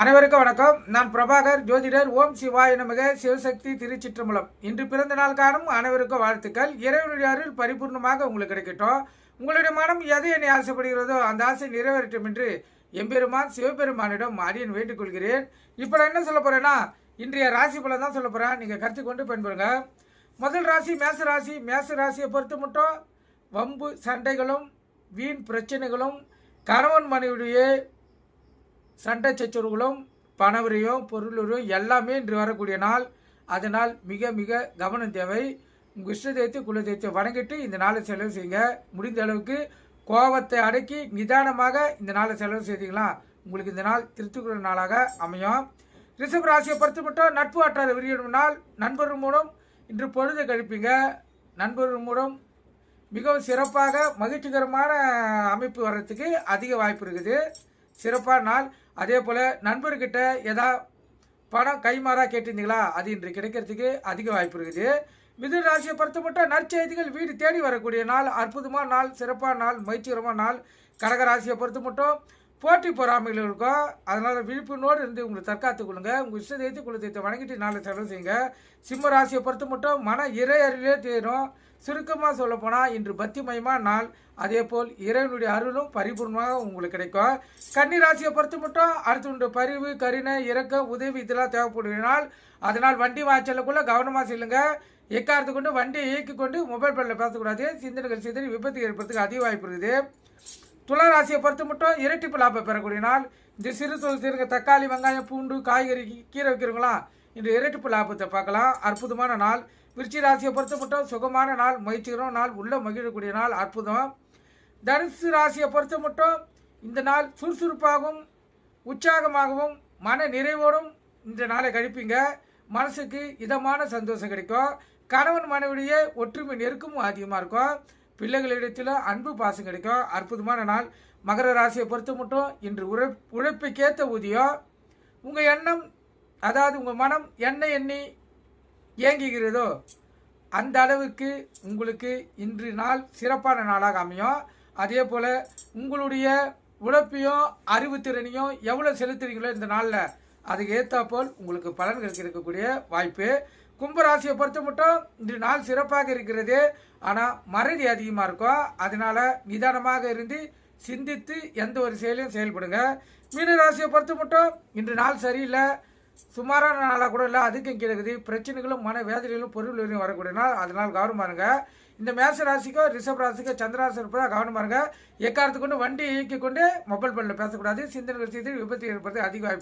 அனைவருக்கும் வணக்கம். நான் பிரபாகர், ஜோதிடர். ஓம் சிவாய நமக. சிவசக்தி திருச்சிற்றம்பலம். இன்று பிறந்த நாள் காணும் அனைவருக்கும் வாழ்த்துக்கள். இறைவனுடைய அருள் பரிபூர்ணமாக உங்களுக்கு கிடைக்கட்டும். உங்களுடைய மனம் எதை என்னை ஆசைப்படுகிறதோ அந்த ஆசை நிறைவேறட்டும் என்று எம்பெருமான் சிவபெருமானிடம் அடியன் வேண்டிக் கொள்கிறேன். இப்போ நான் என்ன சொல்ல போறேன்னா, இன்றைய ராசி பலன் தான் சொல்ல போறேன். நீங்க கருத்து கொண்டு பயன்படுங்க. முதல் ராசி மேச ராசி. மேச ராசியை பொறுத்து மட்டும் வம்பு சண்டைகளும் வீண் பிரச்சனைகளும் கணவன் மனைவியுடைய சண்டை சச்சரவுகளும் பணவரையும் பொருளும் எல்லாமே இன்று வரக்கூடிய நாள். அதனால் மிக மிக கவனம் தேவை. உங்கள் இஷ்ட தெய்வத்தை குல தெய்வத்தை வணங்கிட்டு இந்த நாளை செலவு செய்யுங்க. முடிந்த அளவுக்கு கோபத்தை அடக்கி நிதானமாக இந்த நாளை செலவு செய்தீங்களா உங்களுக்கு இந்த நாள் திருத்துக்குற நாளாக அமையும். ரிஷப ராசியை பொறுத்து மட்டும் நட்பு வட்டார விரியும் நாள். நண்பர்கள் மூலம் இன்று பொழுது கழிப்பீங்க. நண்பர்கள் மூலம் மிகவும் சிறப்பாக மகிழ்ச்சிகரமான அமைப்பு வர்றதுக்கு அதிக வாய்ப்பு இருக்குது. சிறப்பான நாள். அதே போல் நண்பர்கிட்ட ஏதாவது பணம் கைமாறாக கேட்டிருந்தீங்களா, அது இன்று கிடைக்கிறதுக்கு அதிக வாய்ப்பு இருக்குது. மிதுன ராசியை பொறுத்த மட்டும் நற்செய்திகள் வீடு தேடி வரக்கூடிய நாள். அற்புதமான நாள், சிறப்பான நாள், மகிழ்ச்சிகரமான நாள். கடக ராசியை பொறுத்த மட்டும் போட்டி பொறாமைகள் இருக்கும். அதனால் விழிப்புணோடு இருந்து உங்களை தற்காத்துக் கொள்ளுங்க. உங்கள் இஷ்ட தெய்வத்தை குல தெய்வத்தை வணங்கிட்டு நாளை செலவு செய்யுங்க. சிம்ம ராசியை பொறுத்த மட்டும் மன இறை அருளே தேரும். சுருக்கமாக சொல்ல போனால் இன்று பக்திமயமான நாள். அதே போல் இறைவனுடைய அருளும் பரிபூர்ணமாக உங்களுக்கு கிடைக்கும். கன்னி ராசியை பொறுத்து மட்டும் அடுத்த பரிவு கருணை இறக்கம் உதவி இதெல்லாம் தேவைப்படுகிற நாள். அதனால் வண்டி வாய்ச்சலுக்குள்ள கவனமாக செல்லுங்க. எக்காரத்து கொண்டு வண்டியை இயக்கி கொண்டு மொபைல் ஃபோனில் பேசக்கூடாது. சிந்தனைகள் சிந்தனை விபத்து ஏற்படுறதுக்கு அதிக வாய்ப்பு இருக்குது. துலா ராசியை பொறுத்து மட்டும் இரட்டிப்பு லாபம் பெறக்கூடிய நாள். இந்த சிறு தொழில் செய்யுங்க. தக்காளி வெங்காயம் பூண்டு காய்கறி கீரை வைக்கிறவங்களா இன்று இரட்டிப்பு லாபத்தை பார்க்கலாம். அற்புதமான நாள். விருச்சிக ராசியை பொறுத்த மட்டும் சுகமான நாள், மகிழ்ச்சிகரமான நாள், உள்ள மகிழக்கூடிய நாள். அற்புதம். தனுசு ராசியை பொறுத்த மட்டும் இந்த நாள் சுறுசுறுப்பாகவும் உற்சாகமாகவும் மன நிறைவோடும் இந்த நாளை கழிப்பீங்க. மனசுக்கு இதமான சந்தோஷம் கிடைக்கும். கணவன் மனைவிடைய ஒற்றுமை நெருக்கமும் அதிகமாக இருக்கும். பிள்ளைகளிடத்தில் அன்பு பாசம் கிடைக்கும். அற்புதமான நாள். மகர ராசியை பொறுத்த மட்டும் இன்று உழைப்புக்கேற்ற ஊதியம். உங்கள் எண்ணம், அதாவது உங்கள் மனம் என்ன எண்ணி இயங்குகிறதோ அந்த அளவுக்கு உங்களுக்கு இன்று நாள் சிறப்பான நாளாக அமையும். அதே போல் உங்களுடைய உழைப்பையும் அறிவுத்திறனையும் எவ்வளோ செலுத்துறீங்களோ இந்த நாளில் அதுக்கு ஏற்றாப்போல் உங்களுக்கு பலன்கள் கிடைக்கக்கூடிய வாய்ப்பு. கும்பராசியை பொறுத்த மட்டும் இன்று நாள் சிறப்பாக இருக்கிறது. ஆனால் மறதி அதிகமாக இருக்கும். அதனால் நிதானமாக இருந்து சிந்தித்து எந்த ஒரு செயலையும் செயல்படுங்க. மீன ராசியை பொறுத்த மட்டும் இன்று நாள் சரியில்லை, சுமாரான நாளாக கூட இல்லை, அதுக்கும் கிடக்குது. பிரச்சனைகளும் மன வேதனைகளும் பொருள் வரக்கூடிய நாள். அதனால் கவனமாக இருங்க. இந்த மேச ராசிக்கோ ரிஷப் ராசிக்கோ சந்திராசி இருப்பதா கவனமாக இருங்க. எக்காரத்து கொண்டு வண்டி இயக்கி கொண்டு மொபைல் ஃபோனில் பேசக்கூடாது. சிந்தனைகள் செய்து விபத்து ஏற்படுறது அதிக வாய்ப்பு.